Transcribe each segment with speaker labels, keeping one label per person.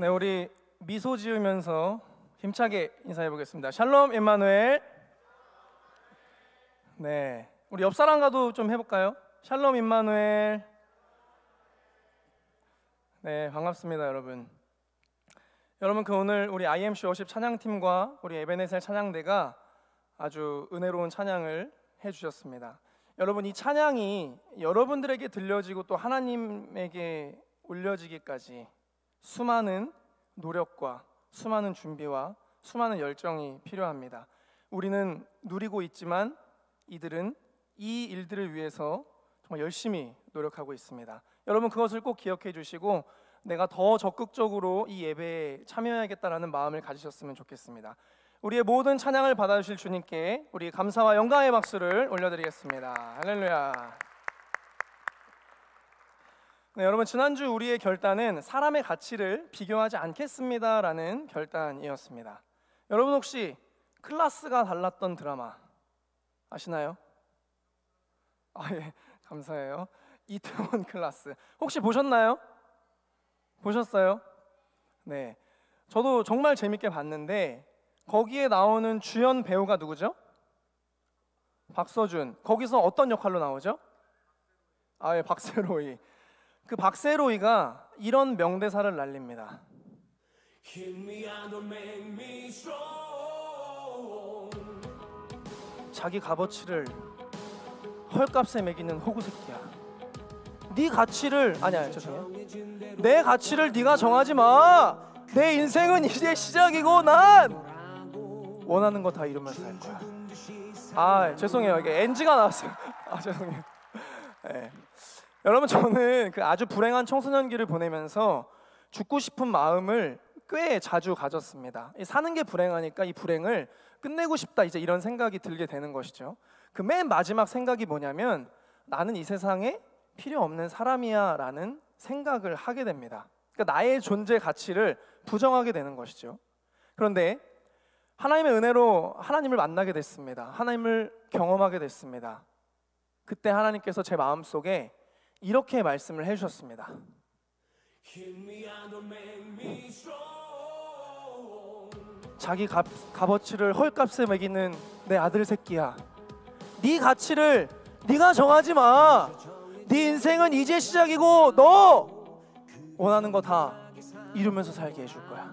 Speaker 1: 네, 우리 미소 지으면서 힘차게 인사해 보겠습니다. 샬롬 임마누엘. 네, 우리 옆 사람과도 좀 해볼까요? 샬롬 임마누엘. 네, 반갑습니다, 여러분. 여러분, 오늘 우리 IMC 워십 찬양팀과 우리 에베네셀 찬양대가 아주 은혜로운 찬양을 해주셨습니다. 여러분, 이 찬양이 여러분들에게 들려지고 또 하나님에게 올려지기까지 수많은 노력과 수많은 준비와 수많은 열정이 필요합니다. 우리는 누리고 있지만 이들은 이 일들을 위해서 정말 열심히 노력하고 있습니다. 여러분, 그것을 꼭 기억해 주시고 내가 더 적극적으로 이 예배에 참여해야겠다라는 마음을 가지셨으면 좋겠습니다. 우리의 모든 찬양을 받아주실 주님께 우리 감사와 영광의 박수를 올려드리겠습니다. 할렐루야. 네, 여러분, 지난주 우리의 결단은 사람의 가치를 비교하지 않겠습니다라는 결단이었습니다. 여러분, 혹시 클래스가 달랐던 드라마 아시나요? 예, 감사해요. 이태원 클래스 혹시 보셨나요? 보셨어요? 네, 저도 정말 재밌게 봤는데 거기에 나오는 주연 배우가 누구죠? 박서준. 거기서 어떤 역할로 나오죠? 예, 박세로이. 그 박세로이가 이런 명대사를 날립니다. 자기 값어치를 헐값에 매기는 호구새끼야. 네 가치를 죄송해요. 내 가치를 네가 정하지 마. 내 인생은 이제 시작이고 난 원하는 거 다 이루면서 살 거야. 죄송해요. 이게 NG가 나왔어요. 죄송해요. 네. 여러분, 저는 그 아주 불행한 청소년기를 보내면서 죽고 싶은 마음을 꽤 자주 가졌습니다. 사는 게 불행하니까 이 불행을 끝내고 싶다, 이제 이런 생각이 들게 되는 것이죠. 그 맨 마지막 생각이 뭐냐면 나는 이 세상에 필요 없는 사람이야 라는 생각을 하게 됩니다. 그러니까 나의 존재 가치를 부정하게 되는 것이죠. 그런데 하나님의 은혜로 하나님을 만나게 됐습니다. 하나님을 경험하게 됐습니다. 그때 하나님께서 제 마음속에 이렇게 말씀을 해주셨습니다. 자기 값어치를 헐값에 매기는 내 아들 새끼야. 네 가치를 네가 정하지 마. 네 인생은 이제 시작이고 너 원하는 거 다 이루면서 살게 해줄 거야.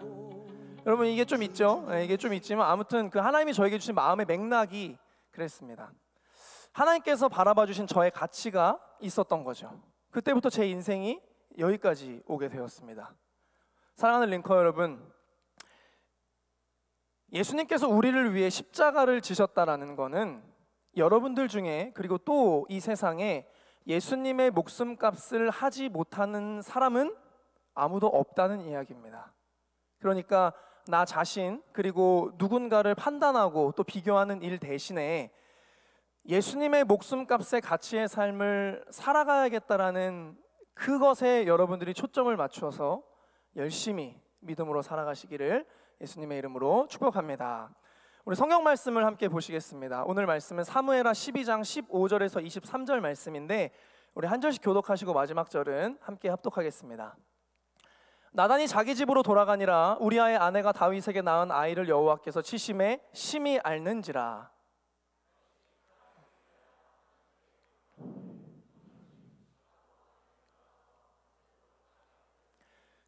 Speaker 1: 여러분, 이게 좀 있죠? 이게 좀 있지만 아무튼 그 하나님이 저에게 주신 마음의 맥락이 그랬습니다. 하나님께서 바라봐 주신 저의 가치가 있었던 거죠. 그때부터 제 인생이 여기까지 오게 되었습니다. 사랑하는 링커 여러분, 예수님께서 우리를 위해 십자가를 지셨다라는 거는 여러분들 중에, 그리고 또 이 세상에 예수님의 목숨값을 하지 못하는 사람은 아무도 없다는 이야기입니다. 그러니까 나 자신, 그리고 누군가를 판단하고 또 비교하는 일 대신에 예수님의 목숨값의 가치의 삶을 살아가야겠다라는 그것에 여러분들이 초점을 맞춰서 열심히 믿음으로 살아가시기를 예수님의 이름으로 축복합니다. 우리 성경 말씀을 함께 보시겠습니다. 오늘 말씀은 사무엘하 12장 15절에서 23절 말씀인데 우리 한 절씩 교독하시고 마지막 절은 함께 합독하겠습니다. 나단이 자기 집으로 돌아가니라. 우리아의 아내가 다윗에게 낳은 아이를 여호와께서 치심에 심히 앓는지라.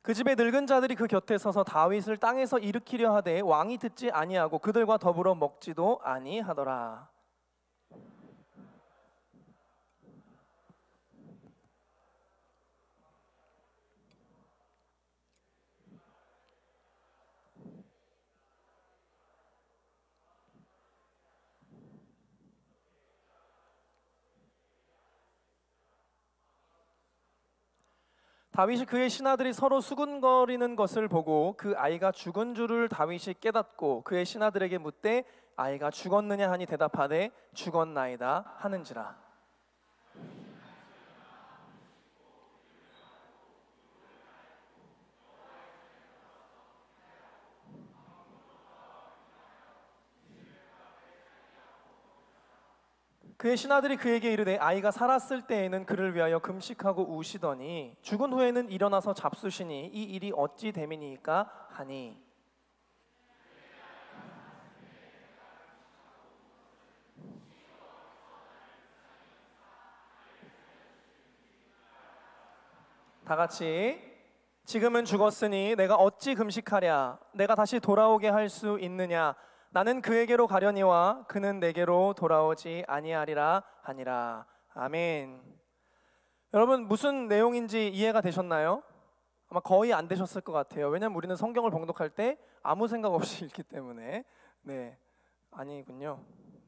Speaker 1: 그 집의 늙은 자들이 그 곁에 서서 다윗을 땅에서 일으키려 하되 왕이 듣지 아니하고 그들과 더불어 먹지도 아니하더라. 다윗이 그의 신하들이 서로 수군거리는 것을 보고 그 아이가 죽은 줄을 다윗이 깨닫고 그의 신하들에게 묻되 아이가 죽었느냐 하니 대답하되 죽었나이다 하는지라. 그의 신하들이 그에게 이르되 아이가 살았을 때에는 그를 위하여 금식하고 우시더니 죽은 후에는 일어나서 잡수시니 이 일이 어찌 됨이니까 하니. 다 같이 지금은 죽었으니 내가 어찌 금식하랴 내가 다시 돌아오게 할 수 있느냐 나는 그에게로 가려니와 그는 내게로 돌아오지 아니하리라 하니라. 아멘. 여러분 무슨 내용인지 이해가 되셨나요? 아마 거의 안 되셨을 것 같아요. 왜냐하면 우리는 성경을 봉독할 때 아무 생각 없이 읽기 때문에. 네, 아니군요.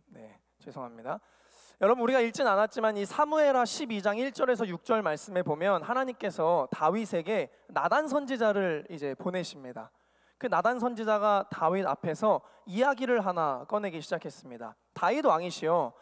Speaker 1: 네, 죄송합니다. 여러분 우리가 읽진 않았지만 이 사무엘하 12장 1절에서 6절 말씀에 보면 하나님께서 다윗에게 나단 선지자를 이제 보내십니다. 그 나단 선지자가 다윗 앞에서 이야기를 하나 꺼내기 시작했습니다. 다윗 왕이시여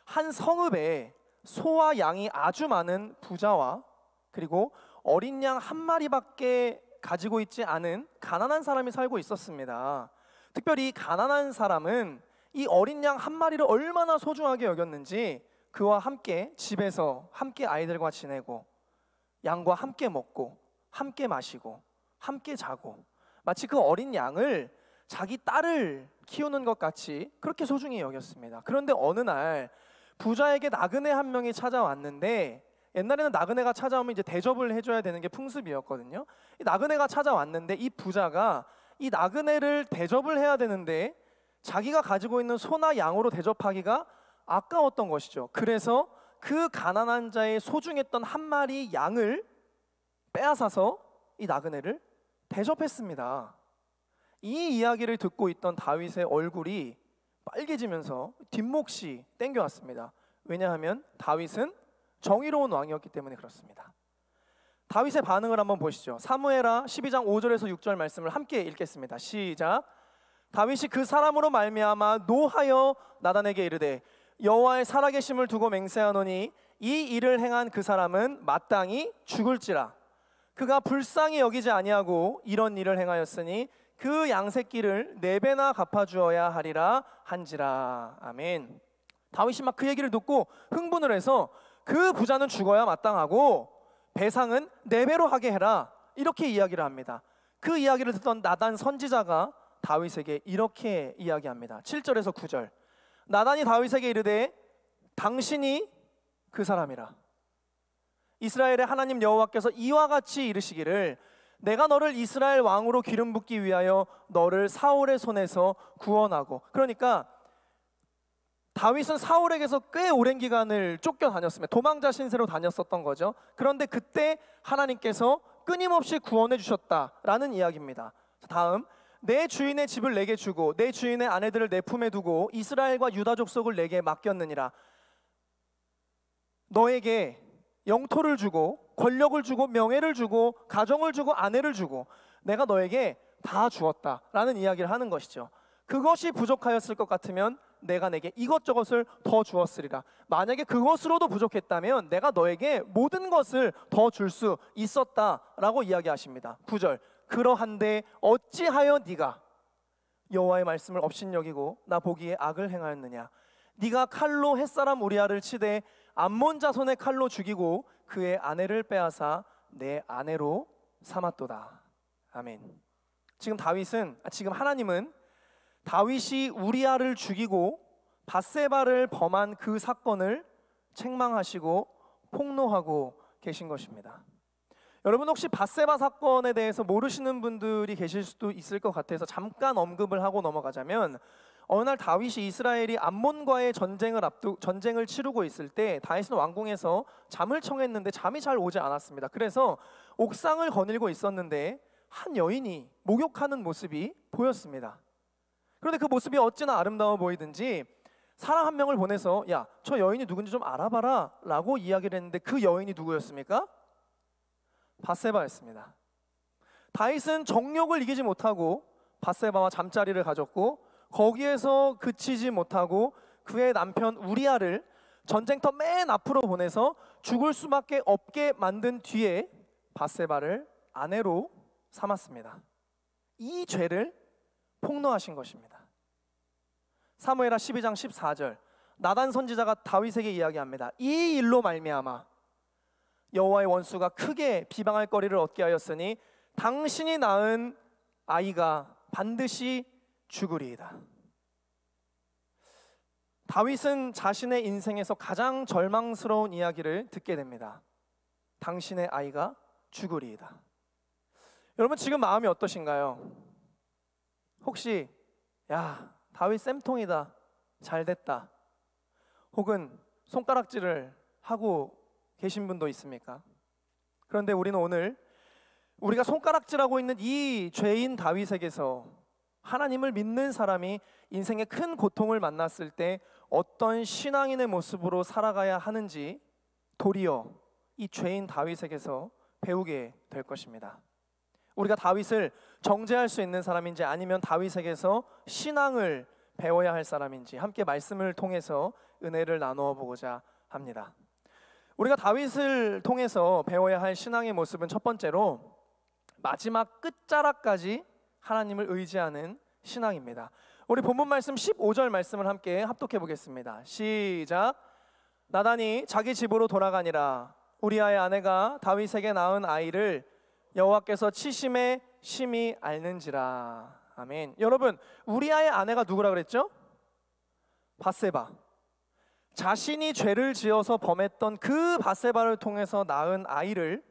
Speaker 1: 한 성읍에 소와 양이 아주 많은 부자와 그리고 어린 양 한 마리밖에 가지고 있지 않은 가난한 사람이 살고 있었습니다. 특별히 가난한 사람은 이 어린 양 한 마리를 얼마나 소중하게 여겼는지 그와 함께 집에서 함께 아이들과 지내고 양과 함께 먹고 함께 마시고 함께 자고 마치 그 어린 양을 자기 딸을 키우는 것 같이 그렇게 소중히 여겼습니다. 그런데 어느 날 부자에게 나그네 한 명이 찾아왔는데 옛날에는 나그네가 찾아오면 이제 대접을 해줘야 되는 게 풍습이었거든요. 이 나그네가 찾아왔는데 이 부자가 이 나그네를 대접을 해야 되는데 자기가 가지고 있는 소나 양으로 대접하기가 아까웠던 것이죠. 그래서 그 가난한 자의 소중했던 한 마리 양을 빼앗아서 이 나그네를 대접했습니다. 이 이야기를 듣고 있던 다윗의 얼굴이 빨개지면서 뒷몫이 땡겨왔습니다. 왜냐하면 다윗은 정의로운 왕이었기 때문에 그렇습니다. 다윗의 반응을 한번 보시죠. 사무엘하 12장 5절에서 6절 말씀을 함께 읽겠습니다. 시작. 다윗이 그 사람으로 말미암아 노하여 나단에게 이르되 여호와의 살아계심을 두고 맹세하노니 이 일을 행한 그 사람은 마땅히 죽을지라. 그가 불쌍히 여기지 아니하고 이런 일을 행하였으니 그 양새끼를 4배나 갚아주어야 하리라 한지라. 아멘. 다윗이 막 그 얘기를 듣고 흥분을 해서 그 부자는 죽어야 마땅하고 배상은 4배로 하게 해라 이렇게 이야기를 합니다. 그 이야기를 듣던 나단 선지자가 다윗에게 이렇게 이야기합니다. 7절에서 9절. 나단이 다윗에게 이르되 당신이 그 사람이라. 이스라엘의 하나님 여호와께서 이와 같이 이르시기를 내가 너를 이스라엘 왕으로 기름 붓기 위하여 너를 사울의 손에서 구원하고. 그러니까 다윗은 사울에게서 꽤 오랜 기간을 쫓겨다녔습니다. 도망자 신세로 다녔었던 거죠. 그런데 그때 하나님께서 끊임없이 구원해 주셨다라는 이야기입니다. 다음, 내 주인의 집을 내게 주고 내 주인의 아내들을 내 품에 두고 이스라엘과 유다 족속을 내게 맡겼느니라. 너에게 영토를 주고 권력을 주고 명예를 주고 가정을 주고 아내를 주고 내가 너에게 다 주었다라는 이야기를 하는 것이죠. 그것이 부족하였을 것 같으면 내가 내게 이것저것을 더 주었으리라. 만약에 그것으로도 부족했다면 내가 너에게 모든 것을 더 줄 수 있었다라고 이야기하십니다. 9절. 그러한데 어찌하여 네가 여호와의 말씀을 업신여기고 나 보기에 악을 행하였느냐. 네가 칼로 햇사람 우리아를 치되 암몬 자손의 칼로 죽이고 그의 아내를 빼앗아 내 아내로 삼았도다. 아멘. 지금 하나님은 다윗이 우리아를 죽이고 밧세바를 범한 그 사건을 책망하시고 폭로하고 계신 것입니다. 여러분 혹시 밧세바 사건에 대해서 모르시는 분들이 계실 수도 있을 것 같아서 잠깐 언급을 하고 넘어가자면, 어느 날 다윗이 이스라엘이 암몬과의 전쟁을 치르고 있을 때 다윗은 왕궁에서 잠을 청했는데 잠이 잘 오지 않았습니다. 그래서 옥상을 거닐고 있었는데 한 여인이 목욕하는 모습이 보였습니다. 그런데 그 모습이 어찌나 아름다워 보이든지 사람 한 명을 보내서 야, 저 여인이 누군지 좀 알아봐라 라고 이야기를 했는데 그 여인이 누구였습니까? 밧세바였습니다. 다윗은 정욕을 이기지 못하고 밧세바와 잠자리를 가졌고 거기에서 그치지 못하고 그의 남편 우리아를 전쟁터 맨 앞으로 보내서 죽을 수밖에 없게 만든 뒤에 밧세바를 아내로 삼았습니다. 이 죄를 폭로하신 것입니다. 사무엘하 12장 14절. 나단 선지자가 다윗에게 이야기합니다. 이 일로 말미암아 여호와의 원수가 크게 비방할 거리를 얻게 하였으니 당신이 낳은 아이가 반드시 죽으리이다. 다윗은 자신의 인생에서 가장 절망스러운 이야기를 듣게 됩니다. 당신의 아이가 죽으리이다. 여러분 지금 마음이 어떠신가요? 혹시 야 다윗 쌤통이다, 잘됐다, 혹은 손가락질을 하고 계신 분도 있습니까? 그런데 우리는 오늘 우리가 손가락질하고 있는 이 죄인 다윗에게서 하나님을 믿는 사람이 인생의 큰 고통을 만났을 때 어떤 신앙인의 모습으로 살아가야 하는지 도리어 이 죄인 다윗에게서 배우게 될 것입니다. 우리가 다윗을 정죄할 수 있는 사람인지 아니면 다윗에게서 신앙을 배워야 할 사람인지 함께 말씀을 통해서 은혜를 나누어 보고자 합니다. 우리가 다윗을 통해서 배워야 할 신앙의 모습은 첫 번째로 마지막 끝자락까지 하나님을 의지하는 신앙입니다. 우리 본문 말씀 15절 말씀을 함께 합독해 보겠습니다. 시작. 나단이 자기 집으로 돌아가니라. 우리아의 아내가 다윗에게 낳은 아이를 여호와께서 치심에 심히 알는지라. 아멘. 여러분, 우리아의 아내가 누구라 그랬죠? 밧세바. 자신이 죄를 지어서 범했던 그 밧세바를 통해서 낳은 아이를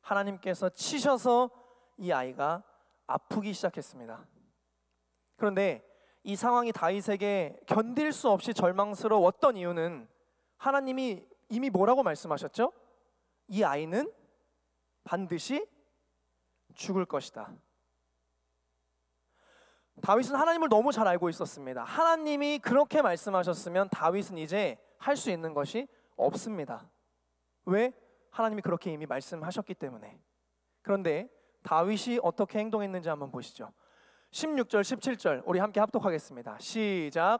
Speaker 1: 하나님께서 치셔서 이 아이가 아프기 시작했습니다. 그런데 이 상황이 다윗에게 견딜 수 없이 절망스러웠던 이유는 하나님이 이미 뭐라고 말씀하셨죠? 이 아이는 반드시 죽을 것이다. 다윗은 하나님을 너무 잘 알고 있었습니다. 하나님이 그렇게 말씀하셨으면 다윗은 이제 할 수 있는 것이 없습니다. 왜? 하나님이 그렇게 이미 말씀하셨기 때문에. 그런데 다윗이 어떻게 행동했는지 한번 보시죠. 16절 17절 우리 함께 합독하겠습니다. 시작.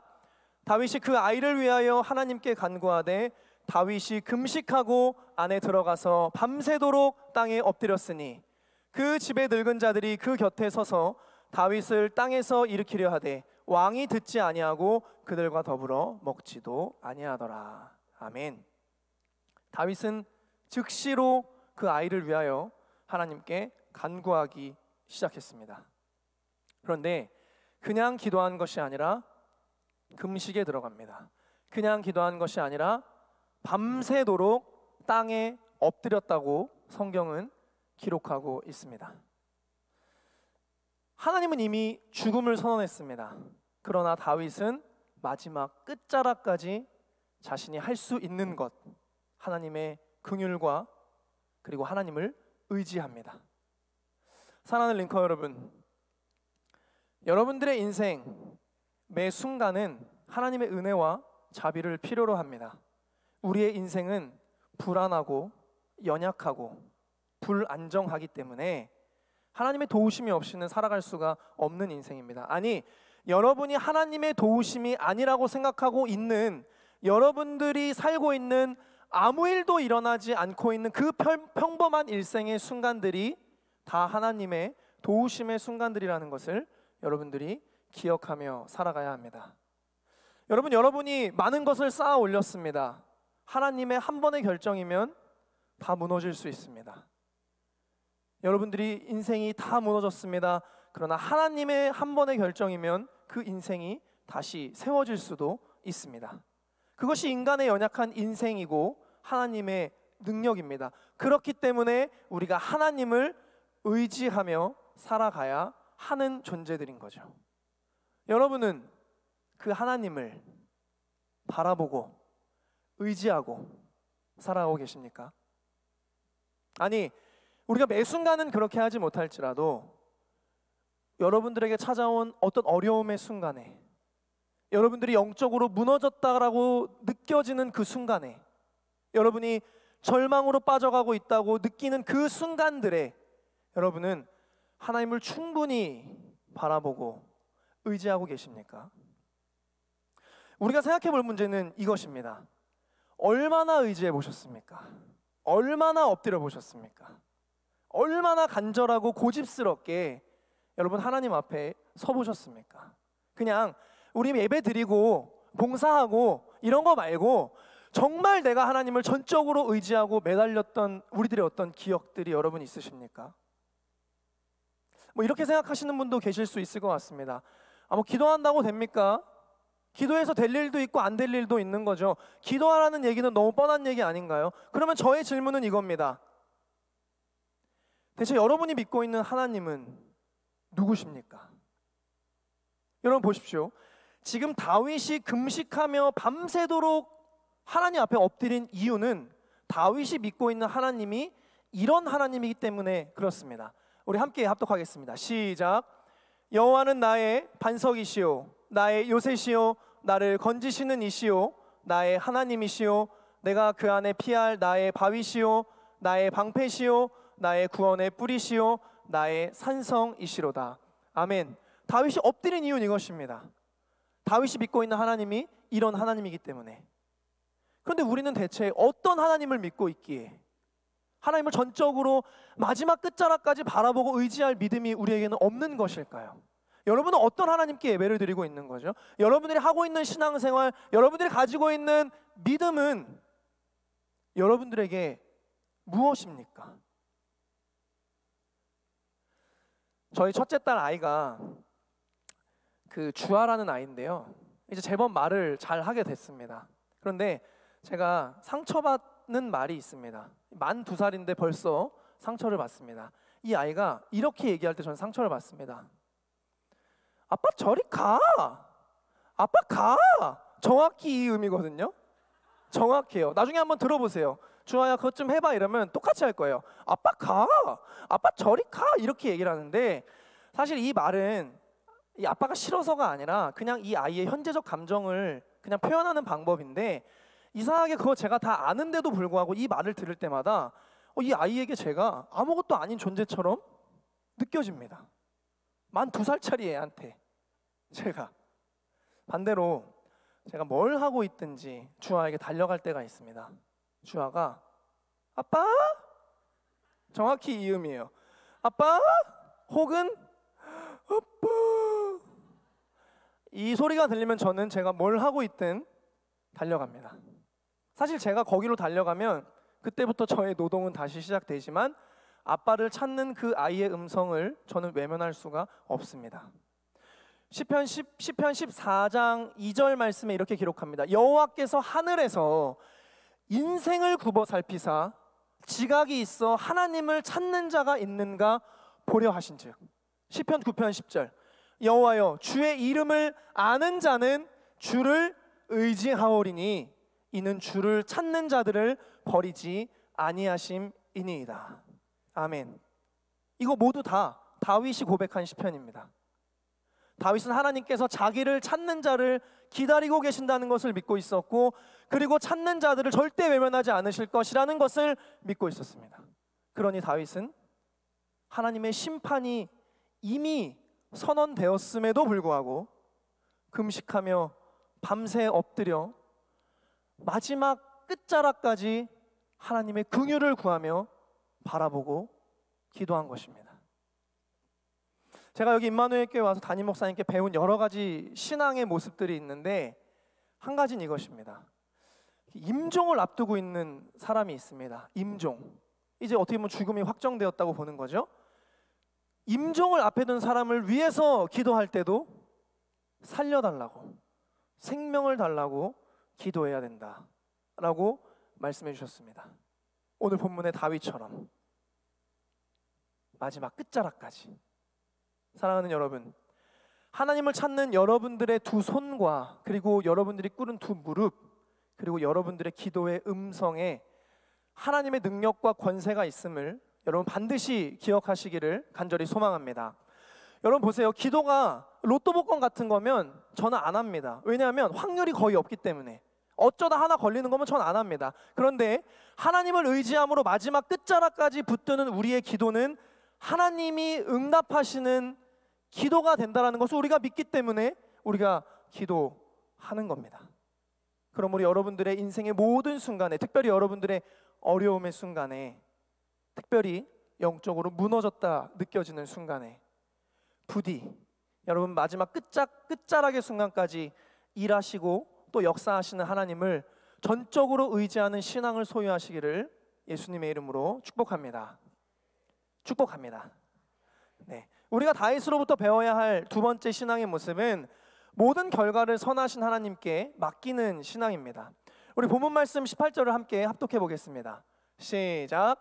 Speaker 1: 다윗이 그 아이를 위하여 하나님께 간구하되 다윗이 금식하고 안에 들어가서 밤새도록 땅에 엎드렸으니 그 집의 늙은 자들이 그 곁에 서서 다윗을 땅에서 일으키려 하되 왕이 듣지 아니하고 그들과 더불어 먹지도 아니하더라. 아멘. 다윗은 즉시로 그 아이를 위하여 하나님께 간구하기 시작했습니다. 그런데 그냥 기도한 것이 아니라 금식에 들어갑니다. 그냥 기도한 것이 아니라 밤새도록 땅에 엎드렸다고 성경은 기록하고 있습니다. 하나님은 이미 죽음을 선언했습니다. 그러나 다윗은 마지막 끝자락까지 자신이 할 수 있는 것, 하나님의 긍휼과 그리고 하나님을 의지합니다. 사랑하는 링커 여러분, 여러분들의 인생 매 순간은 하나님의 은혜와 자비를 필요로 합니다. 우리의 인생은 불안하고 연약하고 불안정하기 때문에 하나님의 도우심이 없이는 살아갈 수가 없는 인생입니다. 아니, 여러분이 하나님의 도우심이 아니라고 생각하고 있는, 여러분들이 살고 있는 아무 일도 일어나지 않고 있는 그 평범한 일생의 순간들이 다 하나님의 도우심의 순간들이라는 것을 여러분들이 기억하며 살아가야 합니다. 여러분이 많은 것을 쌓아 올렸습니다. 하나님의 한 번의 결정이면 다 무너질 수 있습니다. 여러분들이 인생이 다 무너졌습니다. 그러나 하나님의 한 번의 결정이면 그 인생이 다시 세워질 수도 있습니다. 그것이 인간의 연약한 인생이고 하나님의 능력입니다. 그렇기 때문에 우리가 하나님을 의지하며 살아가야 하는 존재들인 거죠. 여러분은 그 하나님을 바라보고 의지하고 살아가고 계십니까? 아니, 우리가 매 순간은 그렇게 하지 못할지라도 여러분들에게 찾아온 어떤 어려움의 순간에, 여러분들이 영적으로 무너졌다라고 느껴지는 그 순간에, 여러분이 절망으로 빠져가고 있다고 느끼는 그 순간들에 여러분은 하나님을 충분히 바라보고 의지하고 계십니까? 우리가 생각해 볼 문제는 이것입니다. 얼마나 의지해 보셨습니까? 얼마나 엎드려 보셨습니까? 얼마나 간절하고 고집스럽게 여러분 하나님 앞에 서 보셨습니까? 그냥 우리 예배 드리고 봉사하고 이런 거 말고 정말 내가 하나님을 전적으로 의지하고 매달렸던 우리들의 어떤 기억들이 여러분 있으십니까? 뭐 이렇게 생각하시는 분도 계실 수 있을 것 같습니다. 뭐 기도한다고 됩니까? 기도해서 될 일도 있고 안 될 일도 있는 거죠. 기도하라는 얘기는 너무 뻔한 얘기 아닌가요? 그러면 저의 질문은 이겁니다. 대체 여러분이 믿고 있는 하나님은 누구십니까? 여러분 보십시오. 지금 다윗이 금식하며 밤새도록 하나님 앞에 엎드린 이유는 다윗이 믿고 있는 하나님이 이런 하나님이기 때문에 그렇습니다. 우리 함께 합독하겠습니다. 시작. 여호와는 나의 반석이시오 나의 요새시오 나를 건지시는 이시오 나의 하나님이시오 내가 그 안에 피할 나의 바위시오 나의 방패시오 나의 구원의 뿌리시오 나의 산성이시로다. 아멘. 다윗이 엎드린 이유는 이것입니다. 다윗이 믿고 있는 하나님이 이런 하나님이기 때문에. 그런데 우리는 대체 어떤 하나님을 믿고 있기에 하나님을 전적으로 마지막 끝자락까지 바라보고 의지할 믿음이 우리에게는 없는 것일까요? 여러분은 어떤 하나님께 예배를 드리고 있는 거죠? 여러분들이 하고 있는 신앙생활, 여러분들이 가지고 있는 믿음은 여러분들에게 무엇입니까? 저희 첫째 딸 아이가 그 주아라는 아이인데요, 이제 제법 말을 잘 하게 됐습니다. 그런데 제가 상처받는 말이 있습니다. 만 2살인데 벌써 상처를 받습니다. 이 아이가 이렇게 얘기할 때 저는 상처를 받습니다. 아빠 저리 가. 아빠 가. 정확히 이 의미거든요. 정확해요. 나중에 한번 들어보세요. 주아야 그것 좀 해봐 이러면 똑같이 할 거예요. 아빠 가. 아빠 저리 가. 이렇게 얘기를 하는데 사실 이 말은 이 아빠가 싫어서가 아니라 그냥 이 아이의 현재적 감정을 그냥 표현하는 방법인데, 이상하게 그거 제가 다 아는데도 불구하고 이 말을 들을 때마다 이 아이에게 제가 아무것도 아닌 존재처럼 느껴집니다. 만 2살짜리 애한테 제가. 반대로 제가 뭘 하고 있든지 주아에게 달려갈 때가 있습니다. 주아가 아빠? 정확히 이 의미예요. 아빠? 혹은 아빠. 이 소리가 들리면 저는 제가 뭘 하고 있든 달려갑니다. 사실 제가 거기로 달려가면 그때부터 저의 노동은 다시 시작되지만 아빠를 찾는 그 아이의 음성을 저는 외면할 수가 없습니다. 시편 14장 2절 말씀에 이렇게 기록합니다. 여호와께서 하늘에서 인생을 굽어 살피사 지각이 있어 하나님을 찾는 자가 있는가 보려 하신즉. 시편 9편 10절. 여호와여 주의 이름을 아는 자는 주를 의지하오리니 이는 주를 찾는 자들을 버리지 아니하심이니이다. 아멘. 이거 모두 다 다윗이 고백한 시편입니다. 다윗은 하나님께서 자기를 찾는 자를 기다리고 계신다는 것을 믿고 있었고, 그리고 찾는 자들을 절대 외면하지 않으실 것이라는 것을 믿고 있었습니다. 그러니 다윗은 하나님의 심판이 이미 선언되었음에도 불구하고 금식하며 밤새 엎드려 마지막 끝자락까지 하나님의 긍휼을 구하며 바라보고 기도한 것입니다. 제가 여기 임마누엘 교회 와서 담임 목사님께 배운 여러 가지 신앙의 모습들이 있는데, 한 가지는 이것입니다. 임종을 앞두고 있는 사람이 있습니다. 임종. 이제 어떻게 보면 죽음이 확정되었다고 보는 거죠. 임종을 앞에 둔 사람을 위해서 기도할 때도 살려달라고, 생명을 달라고 기도해야 된다라고 말씀해 주셨습니다. 오늘 본문의 다윗처럼 마지막 끝자락까지. 사랑하는 여러분, 하나님을 찾는 여러분들의 두 손과 그리고 여러분들이 꿇은 두 무릎, 그리고 여러분들의 기도의 음성에 하나님의 능력과 권세가 있음을 여러분 반드시 기억하시기를 간절히 소망합니다. 여러분 보세요. 기도가 로또 복권 같은 거면 저는 안 합니다. 왜냐하면 확률이 거의 없기 때문에. 어쩌다 하나 걸리는 거면 전 안 합니다. 그런데 하나님을 의지함으로 마지막 끝자락까지 붙드는 우리의 기도는 하나님이 응답하시는 기도가 된다는 것을 우리가 믿기 때문에 우리가 기도하는 겁니다. 그럼 우리 여러분들의 인생의 모든 순간에, 특별히 여러분들의 어려움의 순간에, 특별히 영적으로 무너졌다 느껴지는 순간에 부디 여러분 마지막 끝자락의 순간까지 일하시고 또 역사하시는 하나님을 전적으로 의지하는 신앙을 소유하시기를 예수님의 이름으로 축복합니다. 축복합니다. 네, 우리가 다윗으로부터 배워야 할 두 번째 신앙의 모습은 모든 결과를 선하신 하나님께 맡기는 신앙입니다. 우리 본문 말씀 18절을 함께 합독해 보겠습니다. 시작.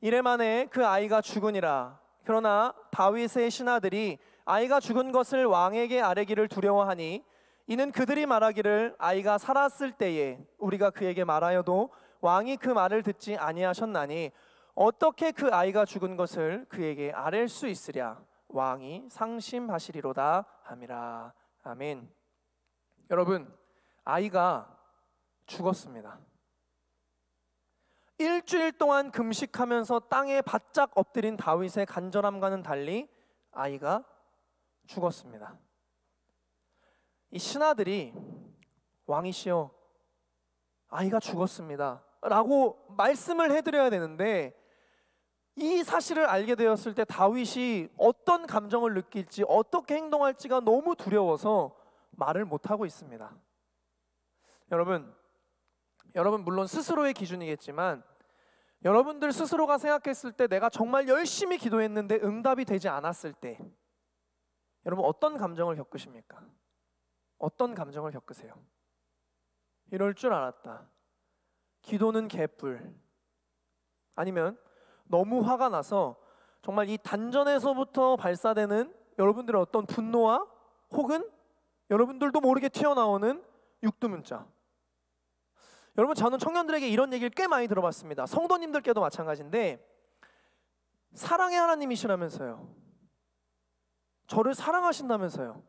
Speaker 1: 이래 만에 그 아이가 죽으니라. 그러나 다윗의 신하들이 아이가 죽은 것을 왕에게 아뢰기를 두려워하니 이는 그들이 말하기를 아이가 살았을 때에 우리가 그에게 말하여도 왕이 그 말을 듣지 아니하셨나니 어떻게 그 아이가 죽은 것을 그에게 아뢰 수 있으랴. 왕이 상심하시리로다 함이라. 아멘. 여러분, 아이가 죽었습니다. 일주일 동안 금식하면서 땅에 바짝 엎드린 다윗의 간절함과는 달리 아이가 죽었습니다. 이 신하들이 왕이시여 아이가 죽었습니다 라고 말씀을 해드려야 되는데 이 사실을 알게 되었을 때 다윗이 어떤 감정을 느낄지 어떻게 행동할지가 너무 두려워서 말을 못하고 있습니다. 여러분 물론 스스로의 기준이겠지만 여러분들 스스로가 생각했을 때 내가 정말 열심히 기도했는데 응답이 되지 않았을 때 여러분 어떤 감정을 겪으십니까? 어떤 감정을 겪으세요? 이럴 줄 알았다. 기도는 개뿔. 아니면 너무 화가 나서 정말 이 단전에서부터 발사되는 여러분들의 어떤 분노와 혹은 여러분들도 모르게 튀어나오는 육두문자. 여러분 저는 청년들에게 이런 얘기를 꽤 많이 들어봤습니다. 성도님들께도 마찬가지인데 사랑의 하나님이시라면서요. 저를 사랑하신다면서요.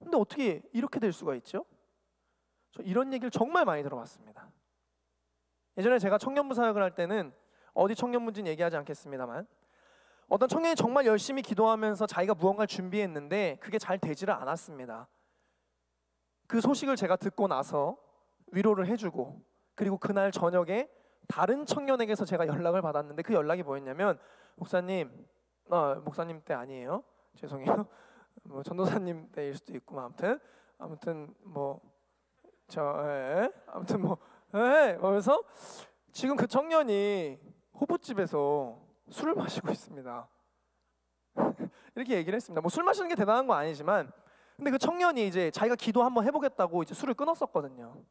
Speaker 1: 근데 어떻게 이렇게 될 수가 있죠? 저 이런 얘기를 정말 많이 들어봤습니다. 예전에 제가 청년부 사역을 할 때는 어디 청년부인지는 얘기하지 않겠습니다만 어떤 청년이 정말 열심히 기도하면서 자기가 무언가를 준비했는데 그게 잘 되지를 않았습니다. 그 소식을 제가 듣고 나서 위로를 해주고 그리고 그날 저녁에 다른 청년에게서 제가 연락을 받았는데 그 연락이 뭐였냐면 목사님 때 아니에요. 죄송해요. 뭐 전도사님 때일 수도 있고 아무튼 그래서 지금 그 청년이 호프집에서 술을 마시고 있습니다. 이렇게 얘기를 했습니다. 뭐 술 마시는 게 대단한 건 아니지만 근데 그 청년이 이제 자기가 기도 한번 해보겠다고 이제 술을 끊었었거든요.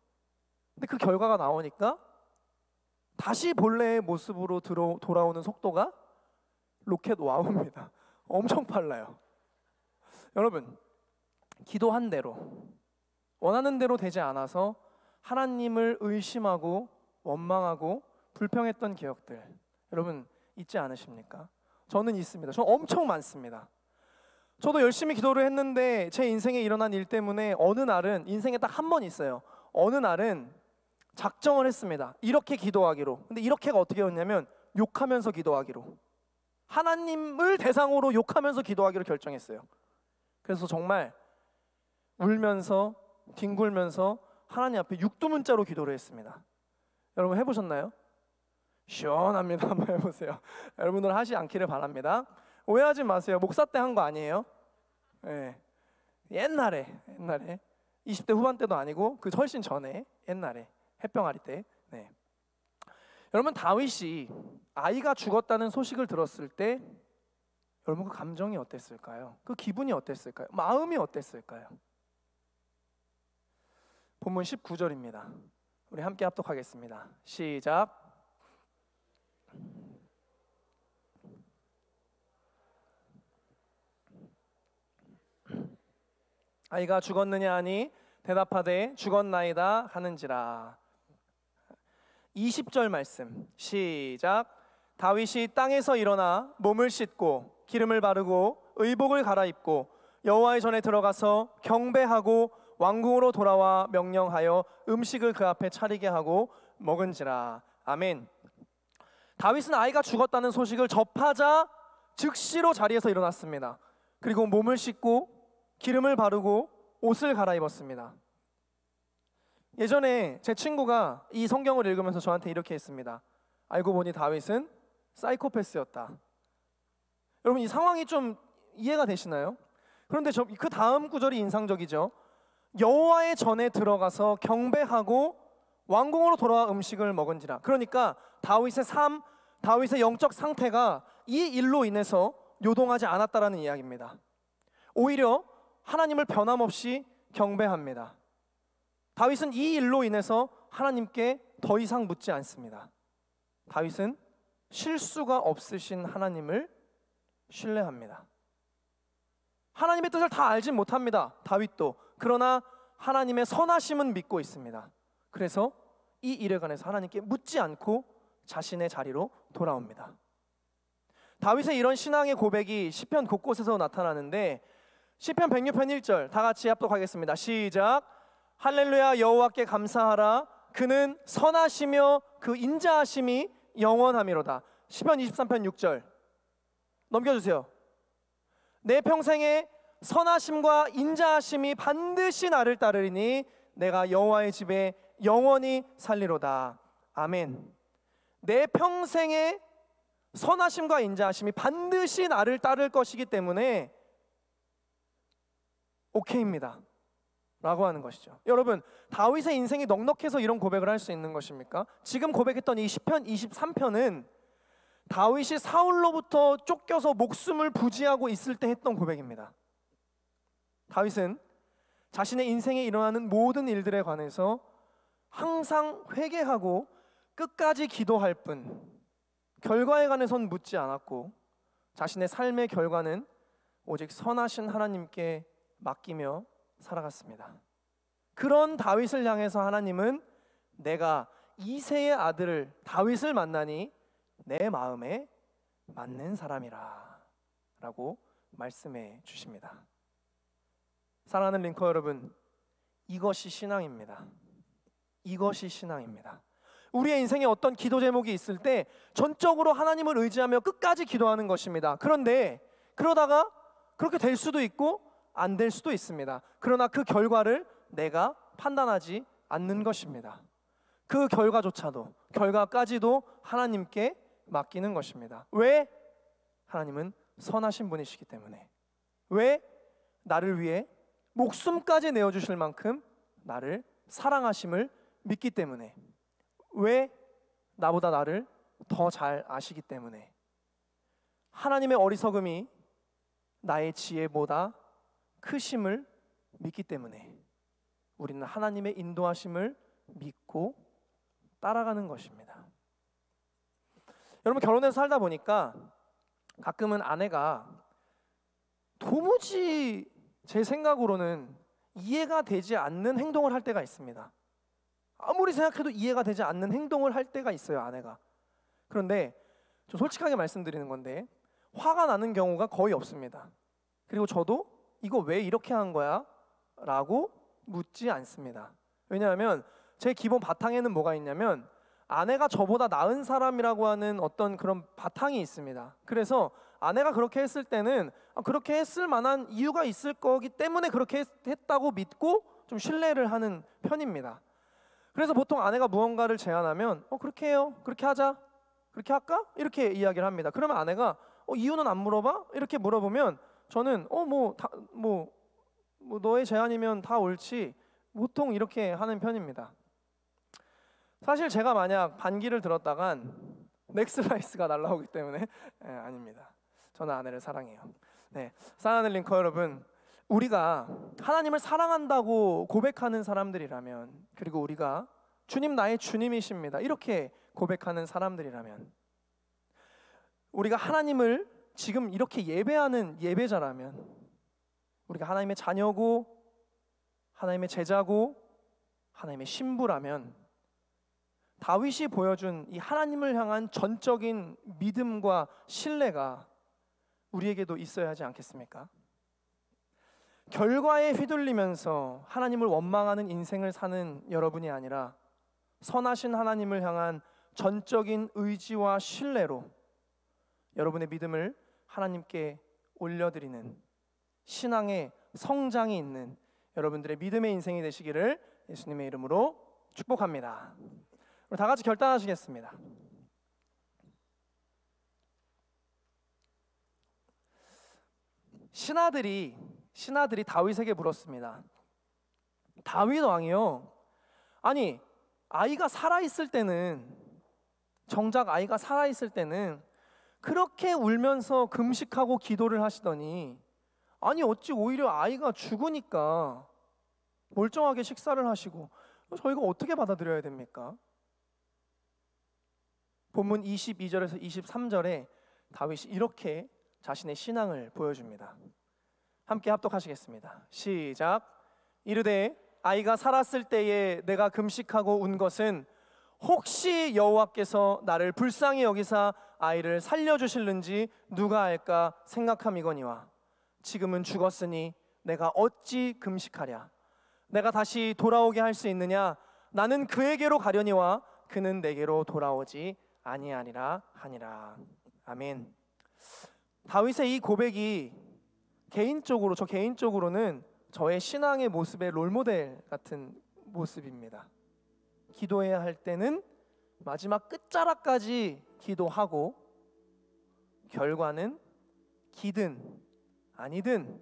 Speaker 1: 근데 그 결과가 나오니까 다시 본래의 모습으로 돌아오는 속도가 로켓 와우입니다. 엄청 빨라요. 여러분, 기도한 대로 원하는 대로 되지 않아서 하나님을 의심하고 원망하고 불평했던 기억들 여러분 있지 않으십니까? 저는 있습니다. 저는 엄청 많습니다. 저도 열심히 기도를 했는데 제 인생에 일어난 일 때문에 어느 날은 인생에 딱 한 번 있어요. 어느 날은 작정을 했습니다. 이렇게 기도하기로. 근데 이렇게가 어떻게 였냐면 욕하면서 기도하기로. 하나님을 대상으로 욕하면서 기도하기로 결정했어요. 그래서 정말 울면서 뒹굴면서 하나님 앞에 육두문자로 기도를 했습니다. 여러분 해보셨나요? 시원합니다. 한번 해보세요. 여러분들 하지 않기를 바랍니다. 오해하지 마세요. 목사 때 한 거 아니에요. 네. 옛날에 20대 후반 때도 아니고 그 훨씬 전에 옛날에 햇병아리 때. 네. 여러분 다윗이 아이가 죽었다는 소식을 들었을 때 여러분 그 감정이 어땠을까요? 그 기분이 어땠을까요? 마음이 어땠을까요? 본문 19절입니다. 우리 함께 합독하겠습니다. 시작. 아이가 죽었느냐 하니 대답하되 죽었나이다 하는지라. 20절 말씀 시작. 다윗이 땅에서 일어나 몸을 씻고 기름을 바르고 의복을 갈아입고 여호와의 전에 들어가서 경배하고 왕궁으로 돌아와 명령하여 음식을 그 앞에 차리게 하고 먹은지라. 아멘. 다윗은 아이가 죽었다는 소식을 접하자 즉시로 자리에서 일어났습니다. 그리고 몸을 씻고 기름을 바르고 옷을 갈아입었습니다. 예전에 제 친구가 이 성경을 읽으면서 저한테 이렇게 했습니다. 알고 보니 다윗은 사이코패스였다. 여러분 이 상황이 좀 이해가 되시나요? 그런데 그 다음 구절이 인상적이죠. 여호와의 전에 들어가서 경배하고 왕궁으로 돌아와 음식을 먹은지라. 그러니까 다윗의 삶, 다윗의 영적 상태가 이 일로 인해서 요동하지 않았다라는 이야기입니다. 오히려 하나님을 변함없이 경배합니다. 다윗은 이 일로 인해서 하나님께 더 이상 묻지 않습니다. 다윗은 실수가 없으신 하나님을 신뢰합니다. 하나님의 뜻을 다 알진 못합니다, 다윗도. 그러나 하나님의 선하심은 믿고 있습니다. 그래서 이 일에 관해서 하나님께 묻지 않고 자신의 자리로 돌아옵니다. 다윗의 이런 신앙의 고백이 시편 곳곳에서 나타나는데, 시편 106편 1절 다 같이 합독하겠습니다. 시작. 할렐루야, 여호와께 감사하라. 그는 선하시며 그 인자하심이 영원하미로다. 시편 23편 6절 넘겨주세요. 내 평생에 선하심과 인자하심이 반드시 나를 따르리니 내가 여호와의 집에 영원히 살리로다. 아멘. 내 평생에 선하심과 인자하심이 반드시 나를 따를 것이기 때문에 오케이입니다 라고 하는 것이죠. 여러분, 다윗의 인생이 넉넉해서 이런 고백을 할 수 있는 것입니까? 지금 고백했던 이 시편 23편은 다윗이 사울로부터 쫓겨서 목숨을 부지하고 있을 때 했던 고백입니다. 다윗은 자신의 인생에 일어나는 모든 일들에 관해서 항상 회개하고 끝까지 기도할 뿐, 결과에 관해선 묻지 않았고 자신의 삶의 결과는 오직 선하신 하나님께 맡기며 살아갔습니다. 그런 다윗을 향해서 하나님은 내가 이새의 아들을 다윗을 만나니 내 마음에 맞는 사람이라 라고 말씀해 주십니다. 사랑하는 링커 여러분, 이것이 신앙입니다. 이것이 신앙입니다. 우리의 인생에 어떤 기도 제목이 있을 때 전적으로 하나님을 의지하며 끝까지 기도하는 것입니다. 그런데 그러다가 그렇게 될 수도 있고 안 될 수도 있습니다. 그러나 그 결과를 내가 판단하지 않는 것입니다. 그 결과까지도 하나님께 맡기는 것입니다. 왜? 하나님은 선하신 분이시기 때문에. 왜? 나를 위해 목숨까지 내어주실 만큼 나를 사랑하심을 믿기 때문에. 왜? 나보다 나를 더 잘 아시기 때문에. 하나님의 어리석음이 나의 지혜보다 크심을 믿기 때문에 우리는 하나님의 인도하심을 믿고 따라가는 것입니다. 여러분, 결혼해서 살다 보니까 가끔은 아내가 도무지 제 생각으로는 이해가 되지 않는 행동을 할 때가 있습니다. 아무리 생각해도 이해가 되지 않는 행동을 할 때가 있어요, 아내가. 그런데 좀 솔직하게 말씀드리는 건데 화가 나는 경우가 거의 없습니다. 그리고 저도 이거 왜 이렇게 한 거야? 라고 묻지 않습니다. 왜냐하면 제 기본 바탕에는 뭐가 있냐면 아내가 저보다 나은 사람이라고 하는 어떤 그런 바탕이 있습니다. 그래서 아내가 그렇게 했을 때는 그렇게 했을 만한 이유가 있을 거기 때문에 그렇게 했다고 믿고 좀 신뢰를 하는 편입니다. 그래서 보통 아내가 무언가를 제안하면 그렇게 해요, 그렇게 하자, 그렇게 할까? 이렇게 이야기를 합니다. 그러면 아내가 이유는 안 물어봐? 이렇게 물어보면 저는 너의 제안이면 다 옳지, 보통 이렇게 하는 편입니다. 사실 제가 만약 반기를 들었다간 넥슬라이스가 날라오기 때문에 아닙니다. 저는 아내를 사랑해요. 네, 사랑하는 링커 여러분, 우리가 하나님을 사랑한다고 고백하는 사람들이라면, 그리고 우리가 주님 나의 주님이십니다 이렇게 고백하는 사람들이라면, 우리가 하나님을 지금 이렇게 예배하는 예배자라면, 우리가 하나님의 자녀고 하나님의 제자고 하나님의 신부라면 다윗이 보여준 이 하나님을 향한 전적인 믿음과 신뢰가 우리에게도 있어야 하지 않겠습니까? 결과에 휘둘리면서 하나님을 원망하는 인생을 사는 여러분이 아니라 선하신 하나님을 향한 전적인 의지와 신뢰로 여러분의 믿음을 하나님께 올려드리는 신앙의 성장이 있는 여러분들의 믿음의 인생이 되시기를 예수님의 이름으로 축복합니다. 우리 다 같이 결단하시겠습니다. 신하들이 다윗에게 물었습니다. 다윗 왕이요, 아니 아이가 살아있을 때는, 정작 아이가 살아있을 때는 그렇게 울면서 금식하고 기도를 하시더니, 아니 어찌 오히려 아이가 죽으니까 멀쩡하게 식사를 하시고, 저희가 어떻게 받아들여야 됩니까? 본문 22절에서 23절에 다윗이 이렇게 자신의 신앙을 보여줍니다. 함께 합독하시겠습니다. 시작. 이르되 아이가 살았을 때에 내가 금식하고 운 것은 혹시 여호와께서 나를 불쌍히 여기사 아이를 살려주실는지 누가 알까 생각함이거니와, 지금은 죽었으니 내가 어찌 금식하랴. 내가 다시 돌아오게 할 수 있느냐. 나는 그에게로 가려니와 그는 내게로 돌아오지 아니하리라 하니라. 아멘. 다윗의 이 고백이 저 개인적으로는 저의 신앙의 모습의 롤모델 같은 모습입니다. 기도해야 할 때는 마지막 끝자락까지 기도하고, 결과는 기든 아니든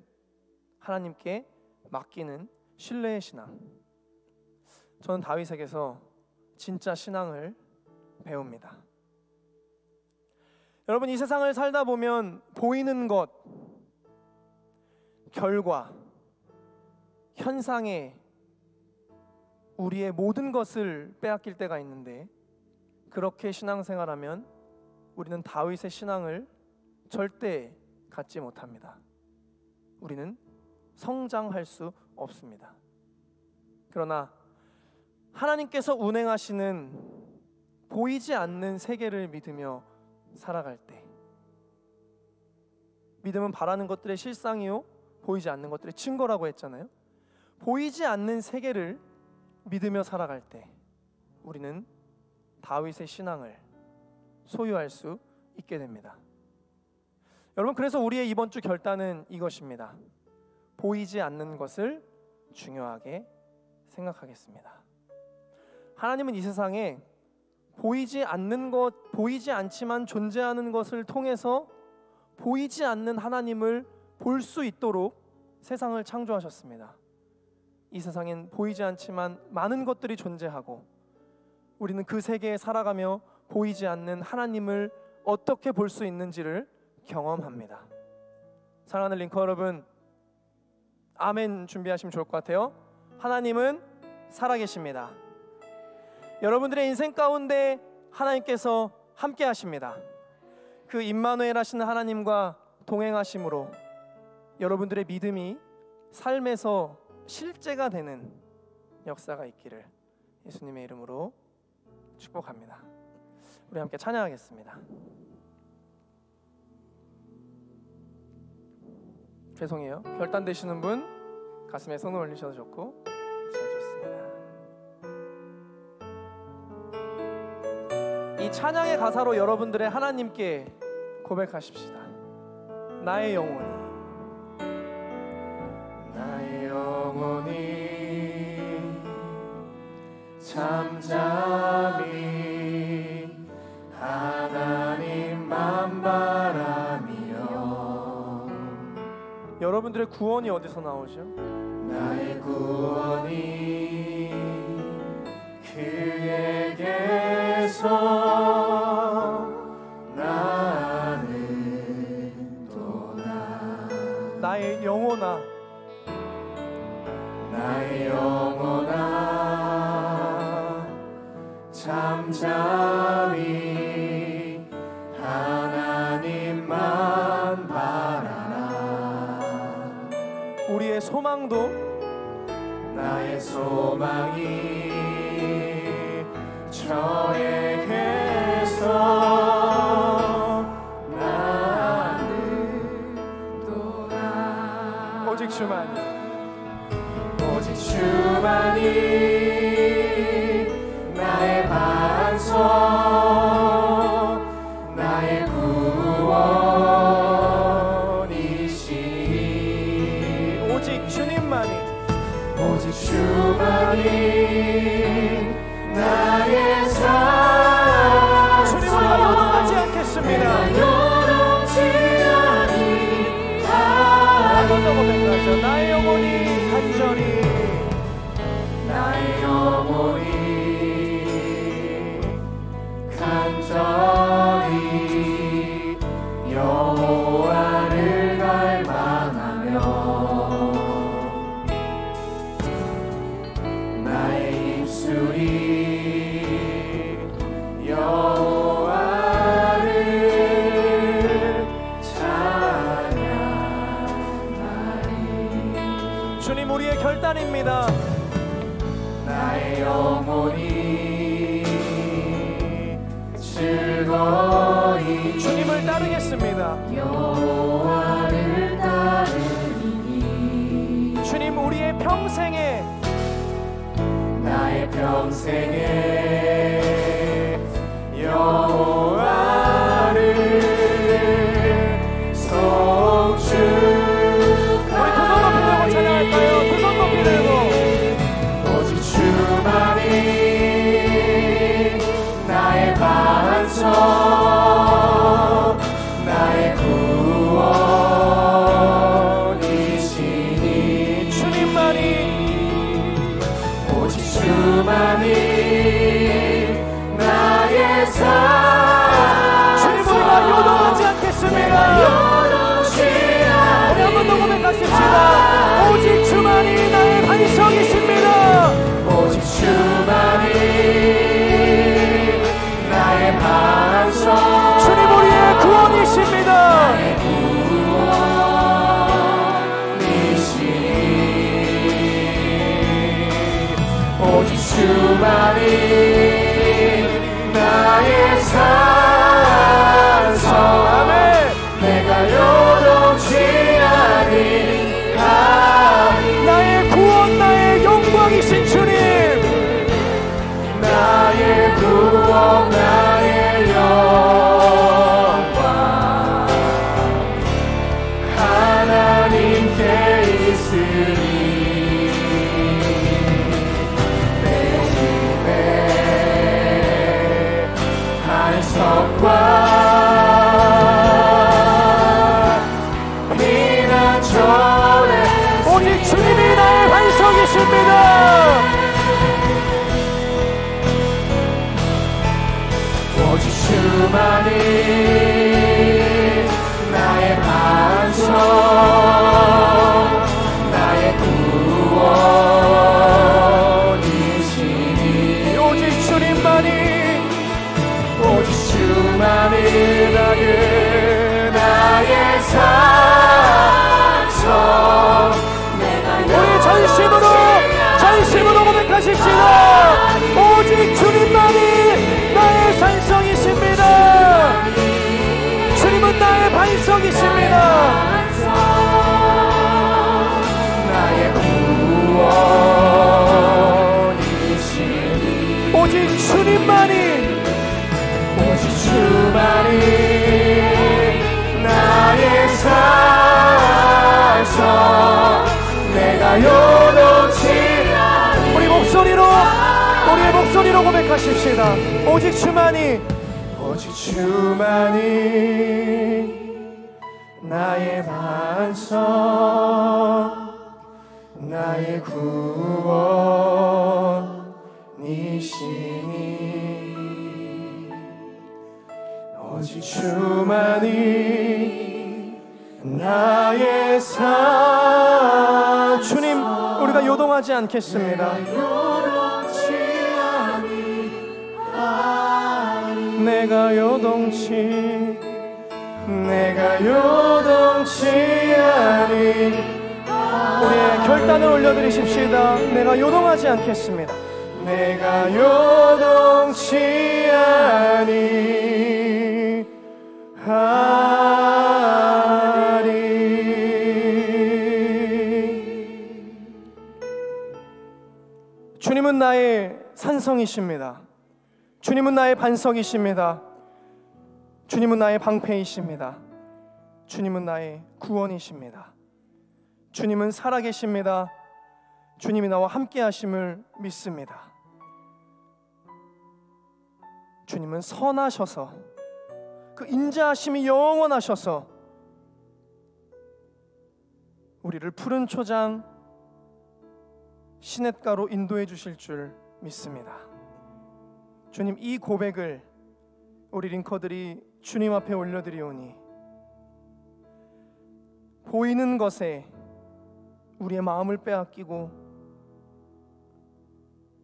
Speaker 1: 하나님께 맡기는 신뢰의 신앙. 저는 다윗에게서 진짜 신앙을 배웁니다. 여러분, 이 세상을 살다 보면 보이는 것, 결과, 현상에 우리의 모든 것을 빼앗길 때가 있는데, 그렇게 신앙생활하면 우리는 다윗의 신앙을 절대 갖지 못합니다. 우리는 성장할 수 없습니다. 그러나 하나님께서 운행하시는 보이지 않는 세계를 믿으며 살아갈 때, 믿음은 바라는 것들의 실상이요 보이지 않는 것들의 증거라고 했잖아요. 보이지 않는 세계를 믿으며 살아갈 때 우리는 다윗의 신앙을 소유할 수 있게 됩니다. 여러분, 그래서 우리의 이번 주 결단은 이것입니다. 보이지 않는 것을 중요하게 생각하겠습니다. 하나님은 이 세상에 보이지 않는 것, 보이지 않지만 존재하는 것을 통해서 보이지 않는 하나님을 볼 수 있도록 세상을 창조하셨습니다. 이 세상엔 보이지 않지만 많은 것들이 존재하고, 우리는 그 세계에 살아가며 보이지 않는 하나님을 어떻게 볼 수 있는지를 경험합니다. 사랑하는 링커 여러분, 아멘 준비하시면 좋을 것 같아요. 하나님은 살아계십니다. 여러분들의 인생 가운데 하나님께서 함께 하십니다. 그 임마누엘 하시는 하나님과 동행하심으로 여러분들의 믿음이 삶에서 실제가 되는 역사가 있기를 예수님의 이름으로 축복합니다. 우리 함께 찬양하겠습니다. 죄송해요. 결단되시는 분 가슴에 손을 올리셔도 좋고, 좋습니다. 이 찬양의 가사로 여러분들의 하나님께 고백하십시다. 나의 영혼이, 나의 영혼이 잠잠히 하나님만 바라며. 여러분들의 구원이 어디서 나오죠? 나의 구원이 그에게서 나는 도나. 나의 영혼아, 나의 영혼아 잠잠히 하나님만 바라라. 우리의 소망도, 나의 소망이 저에게서 나는 도나. 오직 주만이, 오직 주만이 나의 반석, 나의 구원이시니. 오직 주님만이, 오직 주만이 나의 산. 주님을 요동하지 않겠습니다. 요동치 아니하리라. 나의 영혼이 간절히 우리 여호와를 찬양하리. 주님 우리의 결단입니다. 나의 영혼이 즐거이 주님을 따르겠습니다. 여호와를 따르리니. 주님 우리의 평생에 나의 평생에 여호와를 송축. 우리 두 손 높이 들고 찬양할까요? 두 손 높이 들고. 오직 주만이 나의 반석 나의 구원이시니. 주님만이 오직 주만이 나의 산. 주님 우리가 요동하지 않겠습니다. 우리 한 번 더 고백하십시다. 오직 주만이 나의 반석이십니다. 오직 주만이 나의 반석. 주님 우리의 구원이십니다. 나의 구원이시니. 오직 주만이 나의 산성. 아멘. 내가 요동치 아니하리. 나의 구원 나의 영광이신 주님. 나의 구원 나의 영광 하나님께 있으리. 내 힘의 반석과 피난처에 오직 주님이 나의 반석이십니다. 오직 주만이 나의 반석 나의 구원이시니. 오직 주님만이 오직 주만이 나의 산성. 우리 전심으로 고백하십시다. 오직 주님만이 나의 산성이십니다. 주님은 나의 반석이십니다. 나의 구원이시니. 오직 주님만이 오직 주만이 나의 산성 내가 요동치 않으리. 우리의 목소리로 고백하십시다. 오직 주만이 나의 반석 나의 구원이시니. 오직 주만이 나의 산. 주님 우리가 요동하지 않겠습니다. 내가 요동치 아니. 우리의 결단을 올려드리십시다. 내가 요동하지 않겠습니다. 내가 요동치 아니하리. 주님은 나의 산성이십니다. 주님은 나의 반석이십니다. 주님은 나의 방패이십니다. 주님은 나의 구원이십니다. 주님은 살아계십니다. 주님이 나와 함께 하심을 믿습니다. 주님은 선하셔서 그 인자하심이 영원하셔서 우리를 푸른 초장 시냇가로 인도해 주실 줄 믿습니다. 주님, 이 고백을 우리 링커들이 주님 앞에 올려드리오니 보이는 것에 우리의 마음을 빼앗기고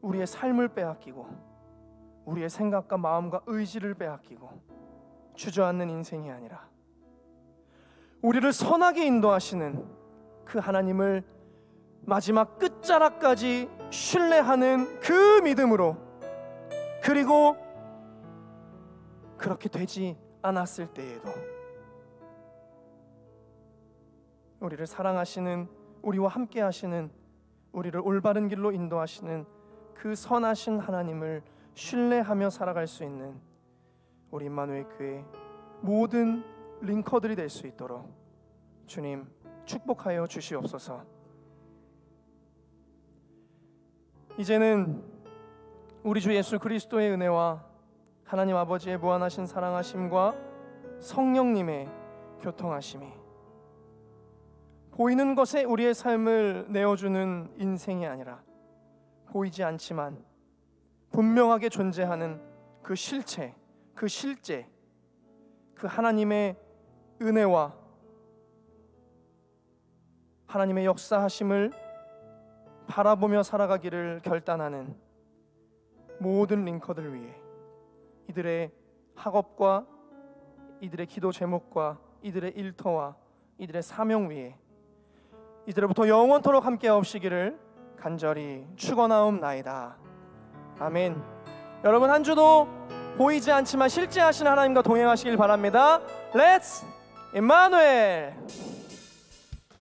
Speaker 1: 우리의 삶을 빼앗기고 우리의 생각과 마음과 의지를 빼앗기고 주저앉는 인생이 아니라 우리를 선하게 인도하시는 그 하나님을 마지막 끝자락까지 신뢰하는 그 믿음으로, 그리고 그렇게 되지 않았을 때에도 우리를 사랑하시는, 우리와 함께 하시는, 우리를 올바른 길로 인도하시는 그 선하신 하나님을 신뢰하며 살아갈 수 있는 우리 임마누엘 교회 모든 링커들이 될 수 있도록 주님 축복하여 주시옵소서. 이제는 우리 주 예수 그리스도의 은혜와 하나님 아버지의 무한하신 사랑하심과 성령님의 교통하심이, 보이는 것에 우리의 삶을 내어주는 인생이 아니라 보이지 않지만 분명하게 존재하는 그 실체, 그 실제, 그 하나님의 은혜와 하나님의 역사하심을 바라보며 살아가기를 결단하는 모든 링커들 위해, 이들의 학업과 이들의 기도 제목과 이들의 일터와 이들의 사명 위에 이들로부터 영원토록 함께 하옵시기를 간절히 축원하옵나이다. 아멘. 여러분, 한 주도 보이지 않지만 실제하시는 하나님과 동행하시길 바랍니다. Let's 임마누엘.